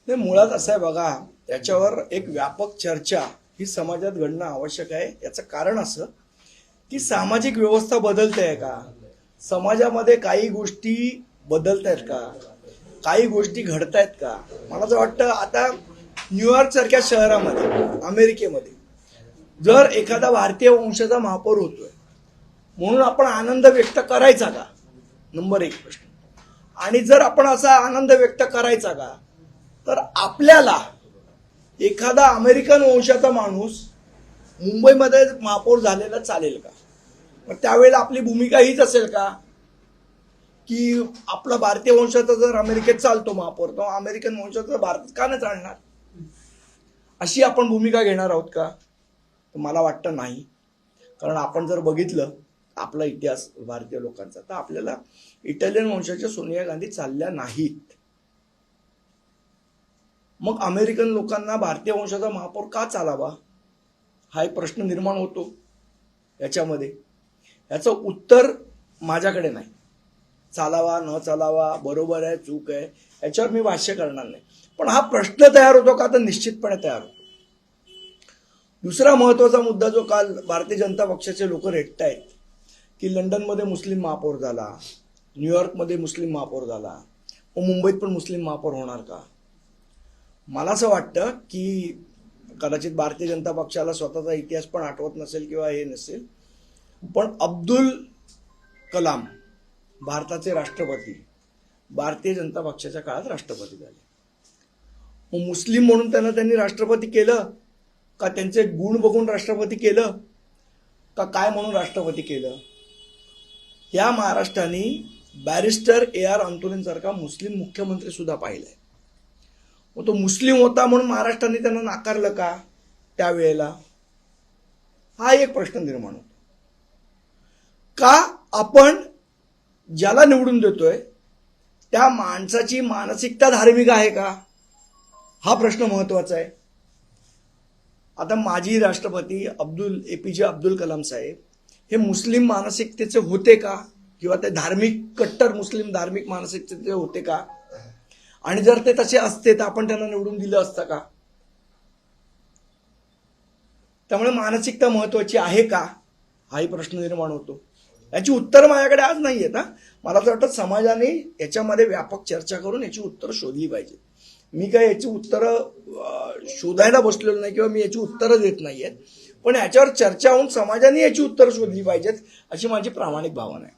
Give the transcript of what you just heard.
नाही, मुळात असं आहे बघा, त्याच्यावर एक व्यापक चर्चा ही समाजात घडणं आवश्यक आहे. याचं कारण असं की सामाजिक व्यवस्था बदलते आहे का, समाजामध्ये काही गोष्टी बदलत आहेत का, काही गोष्टी घडतायत का. मला असं वाटतं आता न्यूयॉर्क सारख्या शहरामध्ये अमेरिकेमध्ये जर एखादा भारतीय वंशाचा महापौर होतोय म्हणून आपण आनंद व्यक्त करायचा का, नंबर एक प्रश्न. आणि जर आपण असा आनंद व्यक्त करायचा का, तर आपल्याला एखादा अमेरिकन वंशाचा माणूस मुंबईमध्ये महापौर झालेला चालेल का. मग त्यावेळेला आपली भूमिका हीच असेल का की आपला भारतीय वंशाचा जर अमेरिकेत चालतो महापौर, तो अमेरिकन वंशाचा भारतात का नाही चालणार, अशी आपण भूमिका घेणार आहोत का. तर मला वाटतं नाही. कारण आपण जर बघितलं आपला इतिहास भारतीय लोकांचा, तर आपल्याला इटालियन वंशाच्या सोनिया गांधी चालल्या नाहीत. मग अमेरिकन लोकांना भारतीय वंशाचा महापौर का चालावा, हा एक प्रश्न निर्माण होतो याच्यामध्ये. याचं उत्तर माझ्याकडे नाही. चालावा न चालावा, बरोबर आहे चूक आहे, याच्यावर मी भाष्य करणार नाही. पण हा प्रश्न तयार होतो का, तर निश्चितपणे तयार होतो. दुसरा महत्वाचा मुद्दा जो काल भारतीय जनता पक्षाचे लोक रेटतायत की लंडनमध्ये मुस्लिम महापौर झाला, न्यूयॉर्कमध्ये मुस्लिम महापौर झाला, व मुंबईत पण मुस्लिम महापौर होणार का. मला असं वाटतं की कदाचित भारतीय जनता पक्षाला स्वतःचा इतिहास पण आठवत नसेल किंवा हे नसेल, पण अब्दुल कलाम भारताचे राष्ट्रपती भारतीय जनता पक्षाच्या काळात राष्ट्रपती झाले. मग मुस्लिम म्हणून त्यांनी राष्ट्रपती केलं का, त्यांचे गुण बघून राष्ट्रपती केलं का, काय म्हणून राष्ट्रपती केलं. या महाराष्ट्राने बॅरिस्टर AR अंतुरेंसारखा मुस्लिम मुख्यमंत्री सुद्धा पाहिलाय. मग तो मुस्लिम होता म्हणून महाराष्ट्राने त्यांना नाकारलं का त्यावेळेला, हा एक प्रश्न निर्माण होतो. का आपण ज्याला निवडून देतोय त्या माणसाची मानसिकता धार्मिक आहे का, हा प्रश्न महत्वाचा आहे. आता माजी राष्ट्रपती APJ अब्दुल कलाम साहेब हे मुस्लिम मानसिकतेचे होते का, किंवा ते धार्मिक कट्टर मुस्लिम धार्मिक मानसिकतेचे होते का. आणि जर ते तसे असते तर आपण त्यांना निवडून दिलं असतं का. त्यामुळे मानसिकता महत्वाची आहे का, हाही प्रश्न निर्माण होतो. याची उत्तर माझ्याकडे आज नाही आहेत. मला असं वाटतं समाजाने याच्यामध्ये व्यापक चर्चा करून याची उत्तरं शोधली पाहिजे. मी काय याची उत्तरं शोधायला बसलेलो नाही किंवा मी याची उत्तरं देत नाहीयेत, पण याच्यावर चर्चा होऊन समाजाने याची उत्तरं शोधली पाहिजेत, अशी माझी प्रामाणिक भावना आहे.